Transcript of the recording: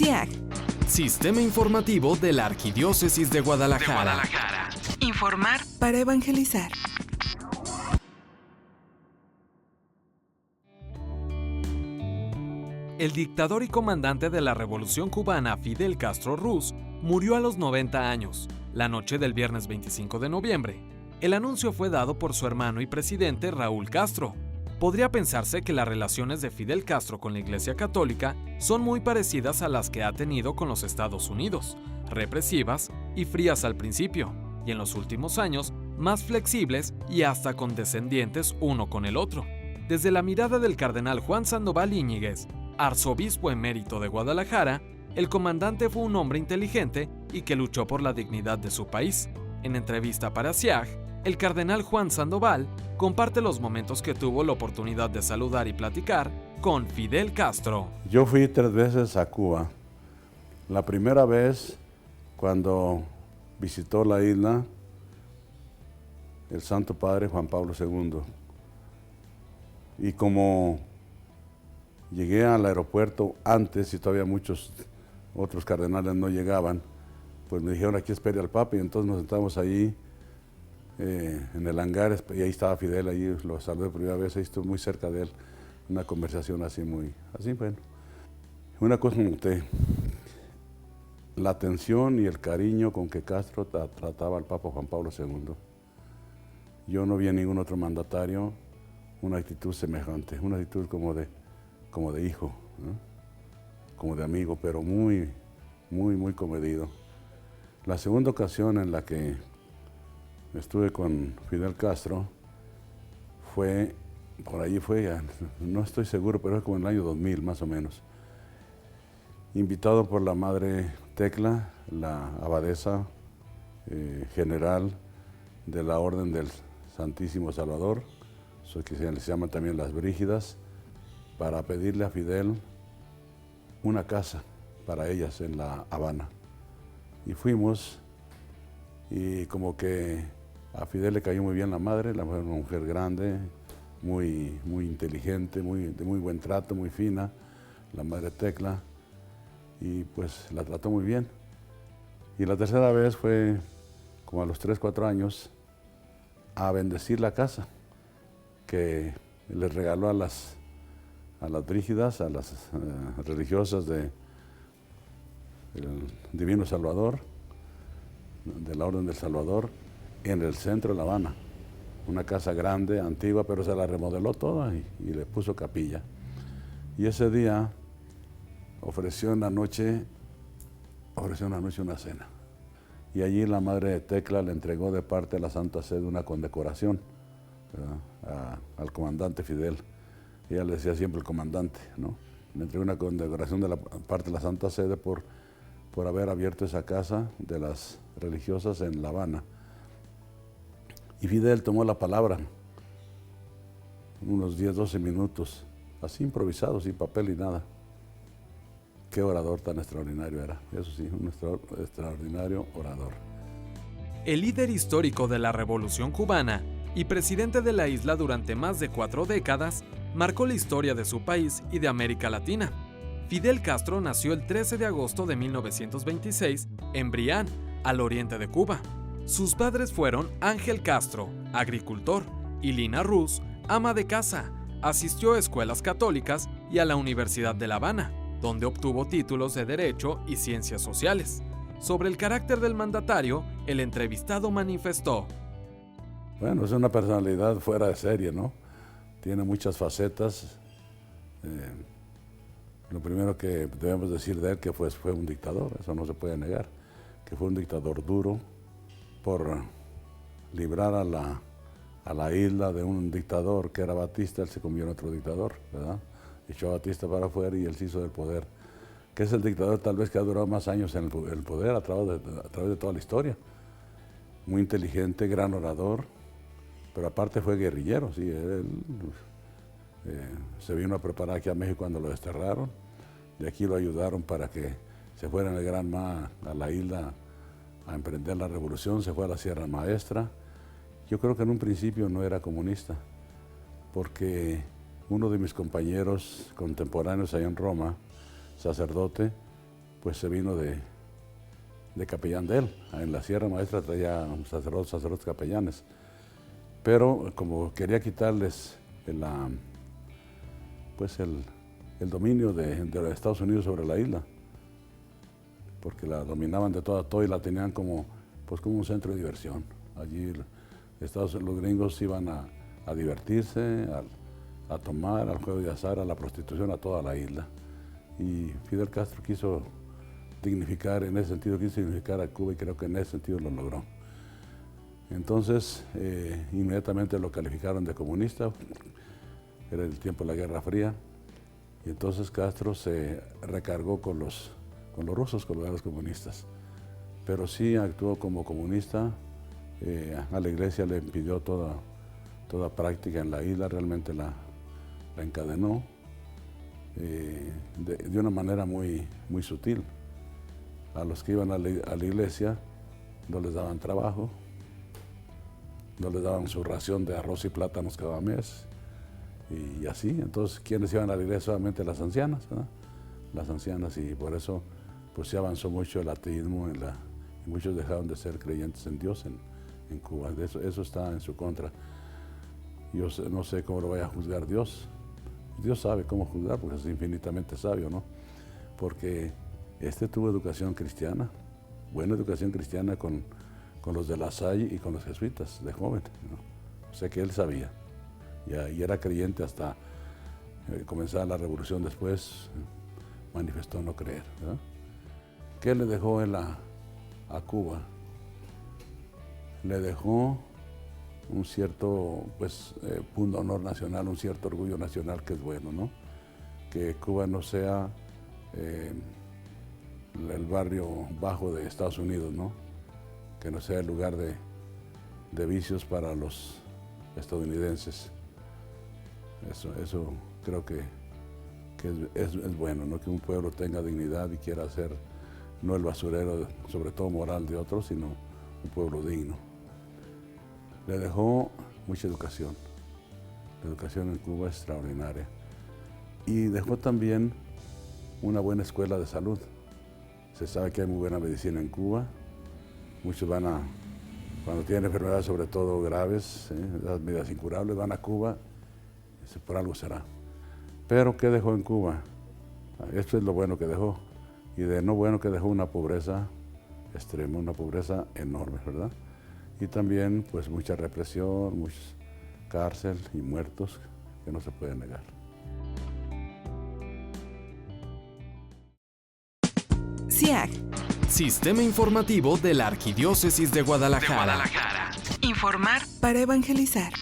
SIAG. Sistema Informativo de la Arquidiócesis de Guadalajara. Informar para evangelizar. El dictador y comandante de la Revolución Cubana, Fidel Castro Ruz, murió a los 90 años, la noche del viernes 25 de noviembre. El anuncio fue dado por su hermano y presidente Raúl Castro. Podría pensarse que las relaciones de Fidel Castro con la Iglesia Católica son muy parecidas a las que ha tenido con los Estados Unidos, represivas y frías al principio, y en los últimos años más flexibles y hasta condescendientes uno con el otro. Desde la mirada del cardenal Juan Sandoval Íñiguez, arzobispo emérito de Guadalajara, el comandante fue un hombre inteligente y que luchó por la dignidad de su país. En entrevista para SIAG, el cardenal Juan Sandoval comparte los momentos que tuvo la oportunidad de saludar y platicar con Fidel Castro. Yo fui 3 veces a Cuba. La primera vez cuando visitó la isla el Santo Padre Juan Pablo II. Y como llegué al aeropuerto antes y todavía muchos otros cardenales no llegaban, pues me dijeron aquí espere al Papa, y entonces nos sentamos ahí en el hangar, y ahí estaba Fidel, ahí lo saludé por primera vez, ahí estuve muy cerca de él, una conversación así bueno. Una cosa noté, la atención y el cariño con que Castro trataba al Papa Juan Pablo II. Yo no vi en ningún otro mandatario una actitud semejante, una actitud como de hijo, ¿no? Como de amigo, pero muy comedido. La segunda ocasión en la que estuve con Fidel Castro fue, no estoy seguro, pero es como en el año 2000 más o menos. Invitado por la Madre Tecla, la abadesa general de la Orden del Santísimo Salvador, que se llaman también las Brígidas, para pedirle a Fidel una casa para ellas en La Habana. Y fuimos, y como que a Fidel le cayó muy bien la madre, una mujer grande, muy inteligente, de muy buen trato, muy fina, la Madre Tecla, y pues la trató muy bien. Y la tercera vez fue como a los 3, 4 años a bendecir la casa que les regaló a las brígidas, a las religiosas del Divino Salvador, de la Orden del Salvador, en el centro de La Habana. Una casa grande, antigua, pero se la remodeló toda y le puso capilla. Y ese día ofreció en la noche una cena. Y allí la Madre de Tecla le entregó de parte de la Santa Sede una condecoración, al comandante Fidel. Ella le decía siempre el comandante, ¿no? Le entregó una condecoración de la parte de la Santa Sede por haber abierto esa casa de las religiosas en La Habana. Y Fidel tomó la palabra, unos 10, 12 minutos, así improvisado, sin papel y nada. Qué orador tan extraordinario era, eso sí, un extraordinario orador. El líder histórico de la Revolución Cubana y presidente de la isla durante más de 4 décadas, marcó la historia de su país y de América Latina. Fidel Castro nació el 13 de agosto de 1926 en Brián, al oriente de Cuba. Sus padres fueron Ángel Castro, agricultor, y Lina Ruz, ama de casa. Asistió a escuelas católicas y a la Universidad de La Habana, donde obtuvo títulos de Derecho y Ciencias Sociales. Sobre el carácter del mandatario, el entrevistado manifestó: Bueno, es una personalidad fuera de serie, ¿no? Tiene muchas facetas. Lo primero que debemos decir de él que fue un dictador, eso no se puede negar, que fue un dictador duro por librar a la isla de un dictador que era Batista. Él se convirtió en otro dictador, ¿verdad? Echó a Batista para afuera y él se hizo del poder, que es el dictador tal vez que ha durado más años en el poder a través de toda la historia. Muy inteligente, gran orador, pero aparte fue guerrillero, sí, él se vino a preparar aquí a México cuando lo desterraron, de aquí lo ayudaron para que se fuera en el Gran Mar a la isla a emprender la revolución, se fue a la Sierra Maestra. Yo creo que en un principio no era comunista, porque uno de mis compañeros contemporáneos allá en Roma, sacerdote, pues se vino de capellán de él. En la Sierra Maestra traía sacerdotes capellanes. Pero como quería quitarles el dominio de los Estados Unidos sobre la isla, porque la dominaban de todo a todo y la tenían como un centro de diversión. Allí los gringos iban a divertirse, a tomar, al juego de azar, a la prostitución, a toda la isla. Y Fidel Castro quiso dignificar, en ese sentido quiso dignificar a Cuba y creo que en ese sentido lo logró. Entonces, inmediatamente lo calificaron de comunista, era el tiempo de la Guerra Fría, y entonces Castro se recargó con los rusos, con los comunistas. Pero sí actuó como comunista, a la iglesia le impidió toda práctica en la isla, realmente la encadenó de una manera muy, muy sutil. A los que iban a la iglesia no les daban trabajo, no les daban su ración de arroz y plátanos cada mes, y así. Entonces, ¿quiénes iban a la iglesia? Solamente las ancianas, ¿verdad? Las ancianas, y por eso pues se avanzó mucho el ateísmo y muchos dejaron de ser creyentes en Dios en Cuba. Eso está en su contra. Yo no sé cómo lo vaya a juzgar Dios. Dios sabe cómo juzgar porque es infinitamente sabio, ¿no? Porque tuvo educación cristiana, buena educación cristiana con los de La Salle y con los jesuitas de joven, ¿no? O sea que él sabía, y era creyente hasta comenzar la revolución. Después manifestó no creer, ¿verdad? ¿Qué le dejó él a Cuba? Le dejó un cierto punto de honor nacional, un cierto orgullo nacional que es bueno, ¿no? Que Cuba no sea el barrio bajo de Estados Unidos, ¿no? Que no sea el lugar de vicios para los estadounidenses. Eso creo que es bueno, ¿no? Que un pueblo tenga dignidad y quiera ser no el basurero, sobre todo moral, de otros, sino un pueblo digno. Le dejó mucha educación. La educación en Cuba es extraordinaria. Y dejó también una buena escuela de salud. Se sabe que hay muy buena medicina en Cuba. Muchos cuando tienen enfermedades, sobre todo graves, las medidas incurables, van a Cuba, por algo será. Pero ¿qué dejó en Cuba? Esto es lo bueno que dejó. Y de no bueno que dejó una pobreza extrema, una pobreza enorme, ¿verdad? Y también pues mucha represión, mucha cárcel y muertos que no se pueden negar. SIAG. Sistema Informativo de la Arquidiócesis de Guadalajara. Informar para evangelizar.